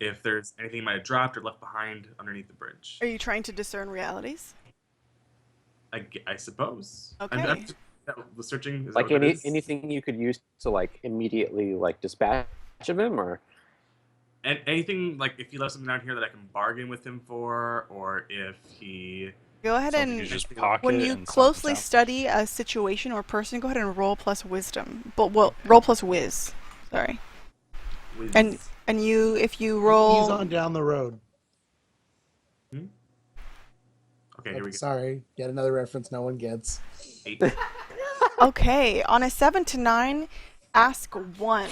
Speaker 4: If there's anything he might have dropped or left behind underneath the bridge.
Speaker 3: Are you trying to discern realities?
Speaker 4: I suppose.
Speaker 3: Okay.
Speaker 4: The searching is
Speaker 1: Like
Speaker 4: that what it is?
Speaker 1: anything you could use to like immediately like dispatch of him, or
Speaker 4: And anything like if he left something down here that I can bargain with him for, or if he
Speaker 3: Go ahead
Speaker 2: Something you
Speaker 3: and
Speaker 2: just pocket
Speaker 3: when you
Speaker 2: and
Speaker 3: closely
Speaker 2: something's
Speaker 3: study a situation or person, go ahead and roll plus wisdom. But well, roll plus whiz. Sorry.
Speaker 4: whiz.
Speaker 3: And you, if you roll,
Speaker 5: He's on down the road.
Speaker 4: Okay, here we go.
Speaker 5: Sorry, yet another reference no one gets.
Speaker 4: 8.
Speaker 3: okay, on a 7 to 9, ask 1.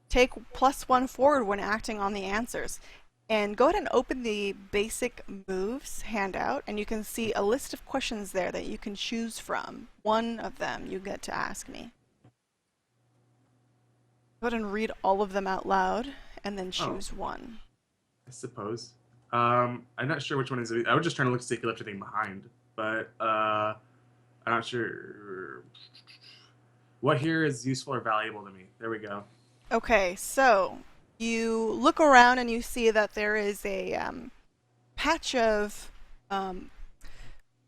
Speaker 3: Take +1 forward when acting on the answers. And go ahead and open the basic moves handout, and you can see a list of questions there that you can choose from. One of them you get to ask me. Go ahead and read all of them out loud, and then choose one.
Speaker 4: I suppose. I'm not sure which one is. I was just trying to look to see if he left anything behind, but I'm not sure. What here is useful or valuable to me? There we go.
Speaker 3: Okay, so you look around and you see that there is a patch of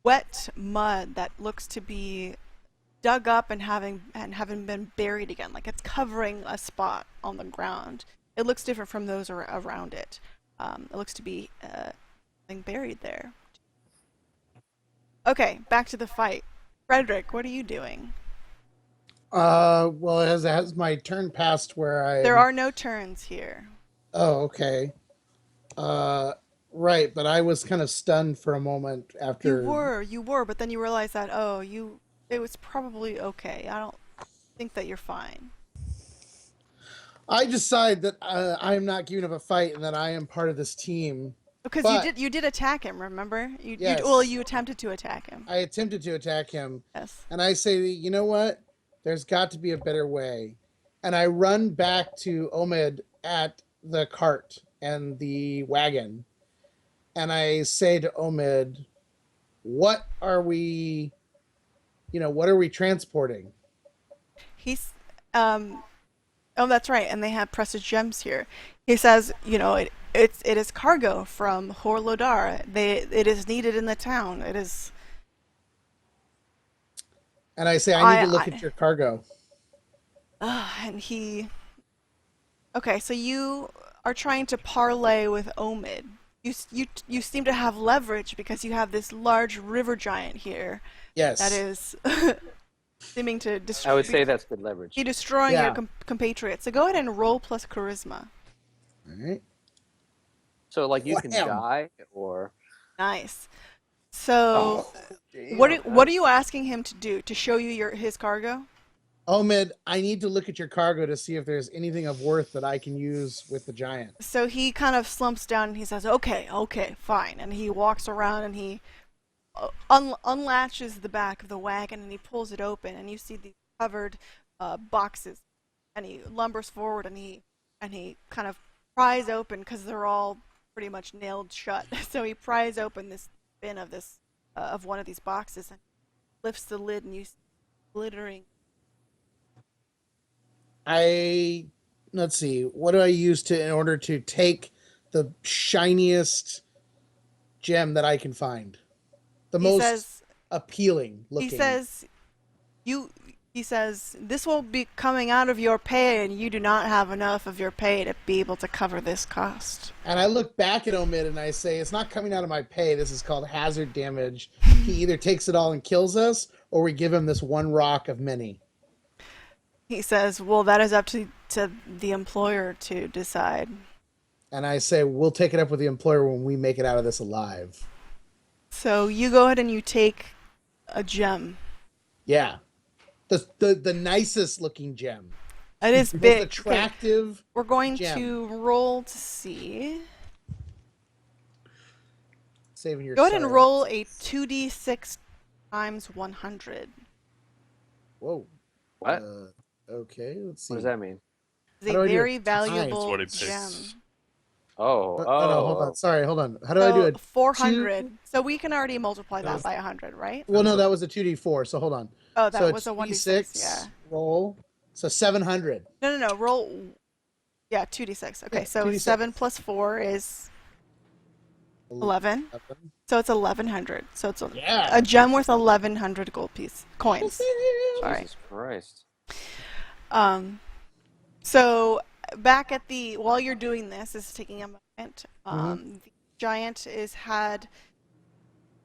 Speaker 3: wet mud that looks to be dug up and having been buried again, like it's covering a spot on the ground. It looks different from those around it. It looks to be something buried there. Okay, back to the fight. Frederick, what are you doing?
Speaker 5: Well, has my turn passed where I?
Speaker 3: There are no turns here.
Speaker 5: Oh, okay. Right, but I was kind of stunned for a moment after.
Speaker 3: You were, but then you realized that it was probably okay. I don't think that you're fine.
Speaker 5: I decide that I am not giving up a fight and that I am part of this team.
Speaker 3: Because
Speaker 5: But-
Speaker 3: you did attack him, remember?
Speaker 5: Yes.
Speaker 3: You attempted to attack him.
Speaker 5: I attempted to attack him,
Speaker 3: Yes.
Speaker 5: and I say, you know what? There's got to be a better way. And I run back to Omid at the cart and the wagon, and I say to Omid, what are we transporting?
Speaker 3: He's oh, that's right, and they have precious gems here. He says, it is cargo from Horlodar. It is needed in the town. It is.
Speaker 5: And I say, I need to look at your cargo.
Speaker 3: And he. Okay, so you are trying to parlay with Omid. You seem to have leverage because you have this large river giant here.
Speaker 5: Yes.
Speaker 3: That is seeming to destroy.
Speaker 1: I would say that's good leverage.
Speaker 3: You're destroying
Speaker 5: Yeah.
Speaker 3: your compatriots. So go ahead and roll plus charisma.
Speaker 5: All right.
Speaker 1: So like you can
Speaker 5: Wham.
Speaker 1: die, or
Speaker 3: Nice. So what are you asking him to do? To show you his cargo?
Speaker 5: Omid, I need to look at your cargo to see if there's anything of worth that I can use with the giant.
Speaker 3: So he kind of slumps down and he says, okay, fine. And he walks around and he unlatches the back of the wagon and he pulls it open and you see these covered boxes. And he lumbers forward and he kind of pries open because they're all pretty much nailed shut. So he pries open this bin of one of these boxes and lifts the lid and you see glittering.
Speaker 5: Let's see, what do I use in order to take the shiniest gem that I can find? The most appealing looking.
Speaker 3: He says, this will be coming out of your pay and you do not have enough of your pay to be able to cover this cost.
Speaker 5: And I look back at Omid and I say, it's not coming out of my pay. This is called hazard damage. He either takes it all and kills us, or we give him this one rock of many.
Speaker 3: He says, well, that is up to the employer to decide.
Speaker 5: And I say, we'll take it up with the employer when we make it out of this alive.
Speaker 3: So you go ahead and you take a gem.
Speaker 5: Yeah. The nicest looking gem.
Speaker 3: It is
Speaker 5: The most
Speaker 3: big.
Speaker 5: attractive.
Speaker 3: Okay. We're going
Speaker 5: gem.
Speaker 3: to roll to see.
Speaker 5: Saving your
Speaker 3: Go ahead and
Speaker 5: sorrow.
Speaker 3: roll a 2d6 times 100.
Speaker 5: Whoa.
Speaker 1: what?
Speaker 5: Okay, let's see.
Speaker 1: What does that mean?
Speaker 3: It's
Speaker 5: How do
Speaker 3: a
Speaker 5: I do
Speaker 3: very
Speaker 5: it?
Speaker 3: valuable
Speaker 2: What he picks.
Speaker 3: gem.
Speaker 1: Oh,
Speaker 5: No, hold on. Sorry, hold on. How do
Speaker 3: So
Speaker 5: I do it?
Speaker 3: 400. So we can already multiply that by 100, right?
Speaker 5: Well, no, that was a 2d4, so hold on.
Speaker 3: Oh, that
Speaker 5: So
Speaker 3: was a
Speaker 5: it's
Speaker 3: 1d6.
Speaker 5: 2d6,
Speaker 3: Yeah.
Speaker 5: roll. So 700.
Speaker 3: No. Roll. Yeah, 2d6. Okay,
Speaker 5: Yeah,
Speaker 3: so
Speaker 5: 2d6.
Speaker 3: 7 plus 4 is 11. So it's 1,100. So it's
Speaker 5: Yeah.
Speaker 3: a gem worth 1,100 gold coins. Sorry.
Speaker 1: Jesus Christ.
Speaker 3: So back at while you're doing this, is taking a moment. The giant had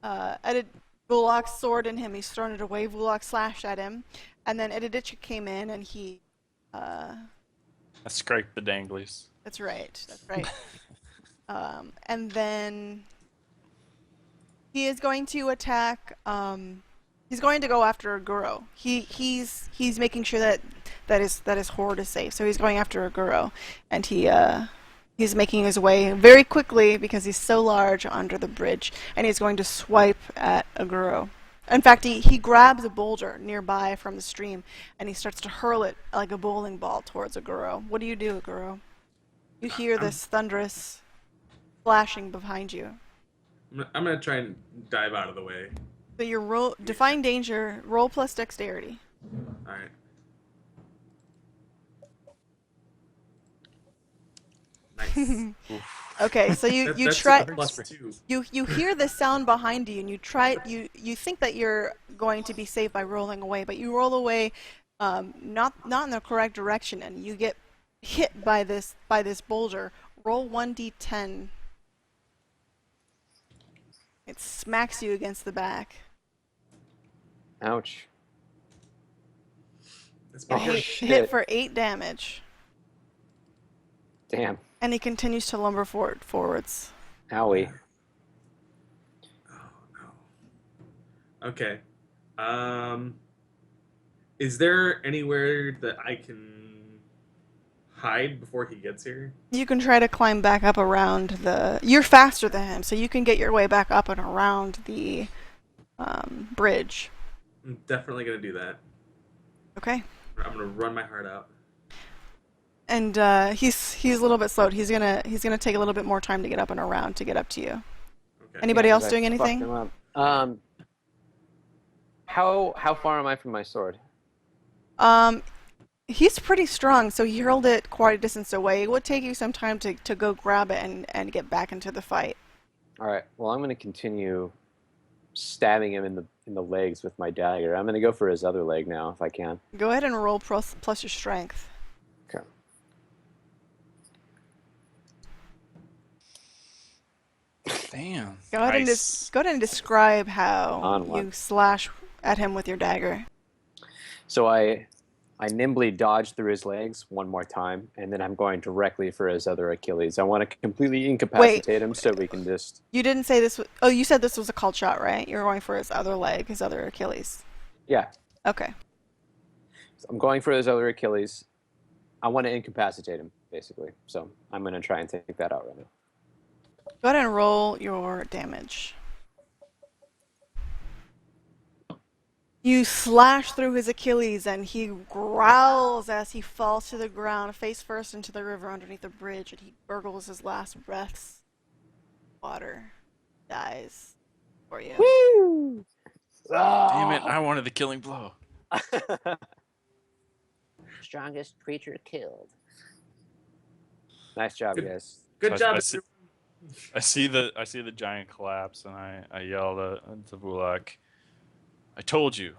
Speaker 3: a Vulok's sword in him. He's thrown it away. Vulok slashed at him, and then Ediditcha came in and he.
Speaker 2: I scraped the danglies.
Speaker 3: That's right. That's right. And then he is going to attack. He's going to go after Aguro. He's making sure that his horde is safe. So he's going after Aguro, and he's making his way very quickly because he's so large under the bridge, and he's going to swipe at Aguro. In fact, he grabs a boulder nearby from the stream, and he starts to hurl it like a bowling ball towards Aguro. What do you do, Aguro? You hear this thunderous flashing behind you.
Speaker 4: I'm gonna try and dive out of the way.
Speaker 3: So your defying danger, roll plus dexterity.
Speaker 4: All right. Nice.
Speaker 3: Okay, so you
Speaker 4: That's
Speaker 3: try.
Speaker 4: a +2.
Speaker 3: You hear the sound behind you, and you think that you're going to be safe by rolling away, but you roll away, not in the correct direction, and you get hit by this boulder. Roll 1d10. It smacks you against the back.
Speaker 1: Ouch.
Speaker 4: That's
Speaker 3: You
Speaker 4: my
Speaker 1: Oh,
Speaker 3: hit
Speaker 1: shit.
Speaker 3: for 8 damage,
Speaker 1: Damn.
Speaker 3: and he continues to lumber forwards.
Speaker 1: Owie.
Speaker 4: Oh no. Okay. Is there anywhere that I can hide before he gets here?
Speaker 3: You can try to climb back up around the. You're faster than him, so you can get your way back up and around the bridge.
Speaker 4: I'm definitely gonna do that.
Speaker 3: Okay.
Speaker 4: I'm gonna run my heart out.
Speaker 3: And he's a little bit slowed. He's gonna take a little bit more time to get up and around to get up to you.
Speaker 4: Okay.
Speaker 3: Anybody else
Speaker 1: I
Speaker 3: doing
Speaker 1: fucked
Speaker 3: anything?
Speaker 1: him up. How far am I from my sword?
Speaker 3: He's pretty strong, so he hurled it quite a distance away. It would take you some time to go grab it and get back into the fight.
Speaker 1: All right. Well, I'm going to continue stabbing him in the legs with my dagger. I'm going to go for his other leg now, if I can.
Speaker 3: Go ahead and roll plus your strength.
Speaker 1: Okay.
Speaker 2: Damn.
Speaker 3: Go ahead
Speaker 2: Nice.
Speaker 3: and describe how
Speaker 1: On one.
Speaker 3: you slash at him with your dagger.
Speaker 1: So I nimbly dodge through his legs one more time, and then I'm going directly for his other Achilles. I want to completely incapacitate him so we can just...
Speaker 3: You didn't say this was... Oh, you said this was a called shot, right? You're going for his other leg, his other Achilles.
Speaker 1: Yeah.
Speaker 3: Okay.
Speaker 1: So I'm going for his other Achilles. I want to incapacitate him, basically. So I'm going to try and take that out right now.
Speaker 3: Go ahead and roll your damage. You slash through his Achilles, and he growls as he falls to the ground, face first into the river underneath the bridge, and he gurgles his last breaths. Water. Dies for you.
Speaker 1: Woo!
Speaker 2: Damn it! I wanted the killing blow.
Speaker 1: Strongest creature killed. Nice job,
Speaker 4: Good-
Speaker 1: guys.
Speaker 4: Good
Speaker 2: So
Speaker 4: job.
Speaker 2: I see the giant collapse, and I yell to Vulok, "I told you,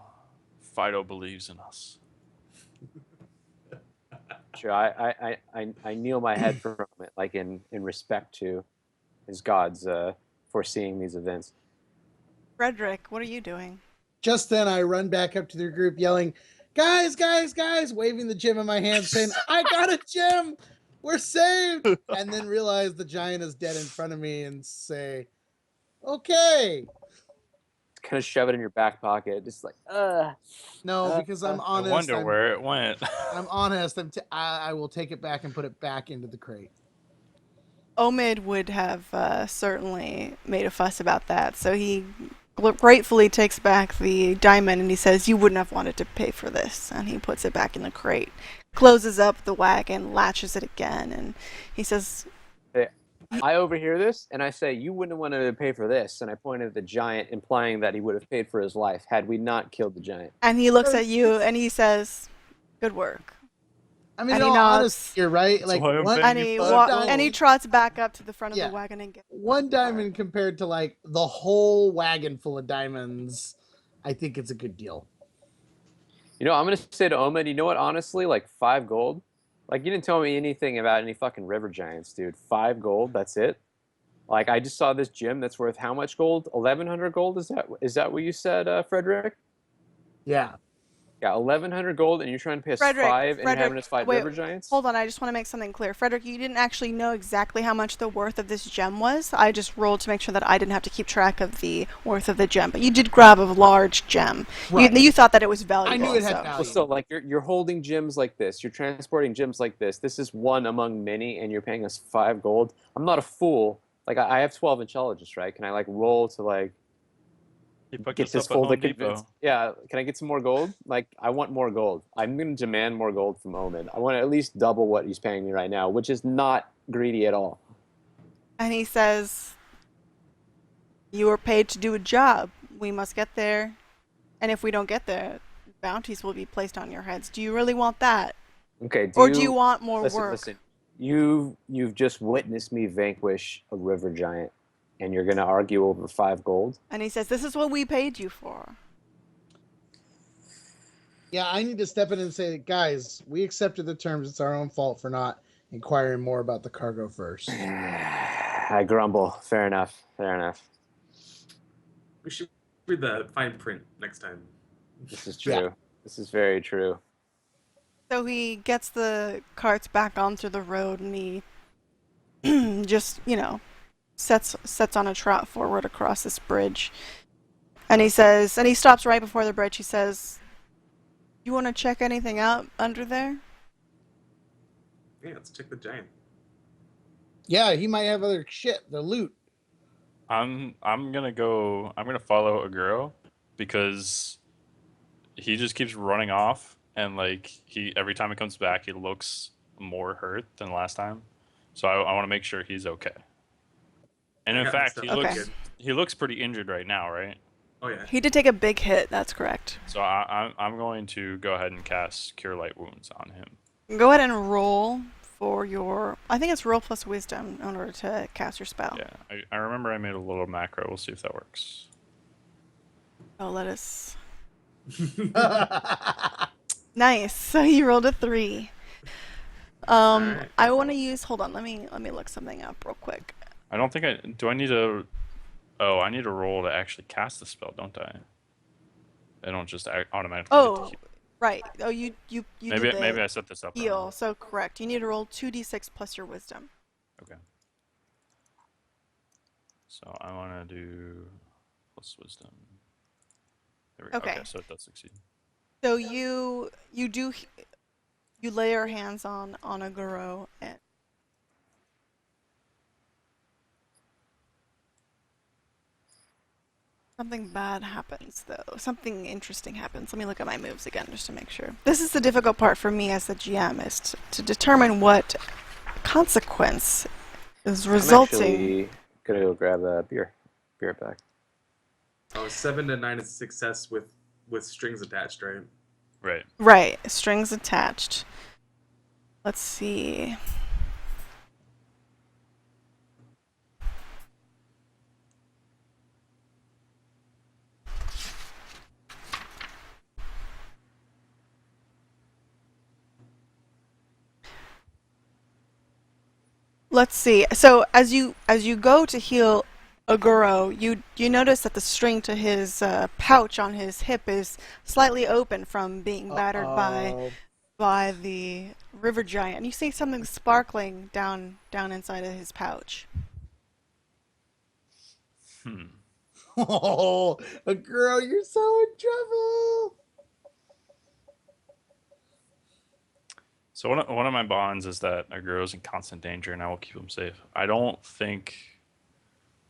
Speaker 2: Fido believes in us."
Speaker 1: Sure, I kneel my head for a moment, like in respect to his gods foreseeing these events.
Speaker 3: Frederick, what are you doing?
Speaker 5: Just then, I run back up to their group yelling, guys, waving the gem in my hand, saying, I got a gem! We're saved! And then realize the giant is dead in front of me and say, okay.
Speaker 1: Kind of shove it in your back pocket, just like,
Speaker 5: No, because I'm
Speaker 2: I
Speaker 5: honest.
Speaker 2: wonder where it went.
Speaker 5: I'm honest. I will take it back and put it back into the crate.
Speaker 3: Omid would have certainly made a fuss about that, so he gratefully takes back the diamond and he says, you wouldn't have wanted to pay for this, and he puts it back in the crate, closes up the wagon, latches it again, and he says,
Speaker 1: I overhear this and I say, you wouldn't have wanted to pay for this, and I point at the giant, implying that he would have paid for his life had we not killed the giant.
Speaker 3: and he looks at you and he says, good work.
Speaker 5: I mean,
Speaker 3: And
Speaker 5: in
Speaker 3: he
Speaker 5: all
Speaker 3: nods.
Speaker 5: honesty, you're right.
Speaker 2: That's
Speaker 5: Like
Speaker 2: why I'm
Speaker 5: one,
Speaker 2: paying
Speaker 3: And he
Speaker 2: you
Speaker 5: one
Speaker 2: $5.
Speaker 5: diamond-
Speaker 3: and he trots back up to the front of
Speaker 5: Yeah.
Speaker 3: the wagon and gets.
Speaker 5: one diamond compared to like the whole wagon full of diamonds, I think it's a good deal.
Speaker 1: You know, I'm gonna say to Omid, you know what? Honestly, like 5 gold. Like you didn't tell me anything about any fucking river giants, dude. 5 gold, that's it. Like I just saw this gem that's worth how much gold? 1,100 gold. Is that what you said, Frederick?
Speaker 5: Yeah.
Speaker 1: Yeah, 1,100 gold, and you're trying to pay us 5, and you're having us fight
Speaker 3: wait,
Speaker 1: river giants.
Speaker 3: Hold on, I just want to make something clear. Frederick, you didn't actually know exactly how much the worth of this gem was. I just rolled to make sure that I didn't have to keep track of the worth of the gem. But you did grab a large gem.
Speaker 5: Right.
Speaker 3: You thought that it was valuable.
Speaker 5: I knew it had
Speaker 3: so.
Speaker 5: value.
Speaker 1: Well, so like you're holding gems like this, you're transporting gems like this. This is one among many, and you're paying us 5 gold. I'm not a fool. Like I have 12 intelligence, right? Can I like roll to like
Speaker 2: You put
Speaker 1: get this
Speaker 2: yourself at
Speaker 1: fool to
Speaker 2: Home
Speaker 1: convince?
Speaker 2: Depot.
Speaker 1: Yeah, can I get some more gold? Like I want more gold. I'm going to demand more gold from Omen. I want to at least double what he's paying me right now, which is not greedy at all.
Speaker 3: And he says, "You are paid to do a job. We must get there. And if we don't get there, bounties will be placed on your heads. Do you really want that?
Speaker 1: Okay.
Speaker 3: Or do you want more
Speaker 1: listen,
Speaker 3: work?"
Speaker 1: Listen. You've just witnessed me vanquish a river giant, and you're going to argue over 5 gold?
Speaker 3: And he says, "This is what we paid you for."
Speaker 5: Yeah, I need to step in and say, guys, we accepted the terms. It's our own fault for not inquiring more about the cargo first.
Speaker 1: I grumble. Fair enough. Fair enough.
Speaker 4: We should read the fine print next time.
Speaker 1: This is true.
Speaker 5: Yeah.
Speaker 1: This is very true.
Speaker 3: So he gets the carts back onto the road and he just, sets on a trot forward across this bridge. And he stops right before the bridge. He says, "You want to check anything out under there?"
Speaker 4: Yeah, let's check the giant.
Speaker 5: Yeah, he might have other shit, the loot.
Speaker 2: I'm gonna follow Aguro because he just keeps running off, and like every time he comes back he looks more hurt than last time. So I want to make sure he's okay. And
Speaker 4: I
Speaker 2: in
Speaker 4: got my
Speaker 2: fact,
Speaker 4: stuff.
Speaker 3: Okay.
Speaker 2: he looks pretty injured right now, right?
Speaker 4: Oh yeah.
Speaker 3: He did take a big hit, that's correct.
Speaker 2: So I'm going to go ahead and cast Cure Light Wounds on him.
Speaker 3: Go ahead and roll for I think it's roll plus wisdom in order to cast your spell.
Speaker 2: Yeah, I remember I made a little macro. We'll see if that works.
Speaker 3: Oh, let us... Nice. So you rolled a 3.
Speaker 4: Alright.
Speaker 3: I want to use... Hold on, let me look something up real quick.
Speaker 2: I don't think do I need to... Oh, I need a roll to actually cast the spell, don't I? I don't just automatically get to
Speaker 3: Oh,
Speaker 2: heal.
Speaker 3: right. Oh, you
Speaker 2: Maybe
Speaker 3: did the
Speaker 2: maybe I set this up
Speaker 3: heal,
Speaker 2: wrong.
Speaker 3: so correct. You need to roll 2d6 plus your wisdom.
Speaker 2: Okay. So I want to do plus wisdom. There we go.
Speaker 3: Okay.
Speaker 2: Okay, so it does succeed.
Speaker 3: So you lay your hands on Aguro and something bad happens, though. Something interesting happens. Let me look at my moves again just to make sure. This is the difficult part for me as the GM, is to determine what consequence is resulting.
Speaker 1: I'm actually gonna go grab a beer. Be right back.
Speaker 4: Oh, 7 to 9 is success with strings attached, right?
Speaker 2: Right.
Speaker 3: Right, strings attached. Let's see. Let's see. So as you go to heal Aguro, you notice that the string to his pouch on his hip is slightly open from being battered by the river giant. And you see something sparkling down inside of his pouch.
Speaker 5: Oh, a girl, you're so in trouble.
Speaker 2: So one of my bonds is that Aguro's in constant danger, and I will keep him safe. I don't think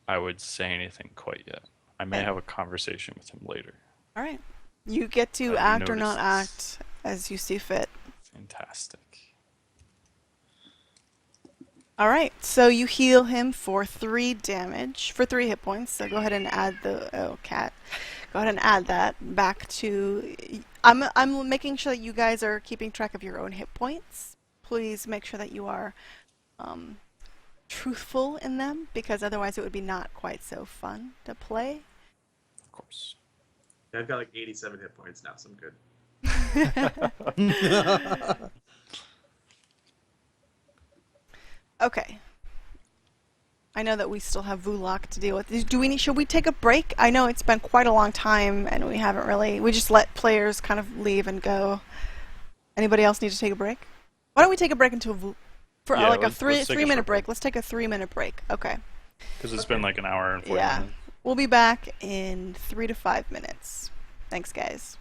Speaker 2: I would say anything quite yet. I may
Speaker 3: Okay.
Speaker 2: have a conversation with him later.
Speaker 3: All right. You get to
Speaker 2: You
Speaker 3: act or not
Speaker 2: noticed.
Speaker 3: act as you see fit.
Speaker 2: Fantastic.
Speaker 3: All right. So you heal him for 3 damage, for 3 hit points. So go ahead and add cat. Go ahead and add that back to. I'm making sure that you guys are keeping track of your own hit points please make sure that you are truthful in them, because otherwise it would be not quite so fun to play.
Speaker 2: Of course.
Speaker 4: Yeah, I've got like 87 hit points now, so I'm good.
Speaker 3: Okay. I know that we still have Vulak to deal with. Should we take a break? I know it's been quite a long time and we just let players kind of leave and go. Anybody else need to take a break? Why don't we take a break like a
Speaker 2: let's take a
Speaker 3: 3-minute
Speaker 2: short
Speaker 3: break? Let's take a 3-minute break. Okay.
Speaker 2: Because it's been like an hour and 40
Speaker 3: Yeah.
Speaker 2: minutes.
Speaker 3: We'll be back in 3 to 5 minutes. Thanks, guys.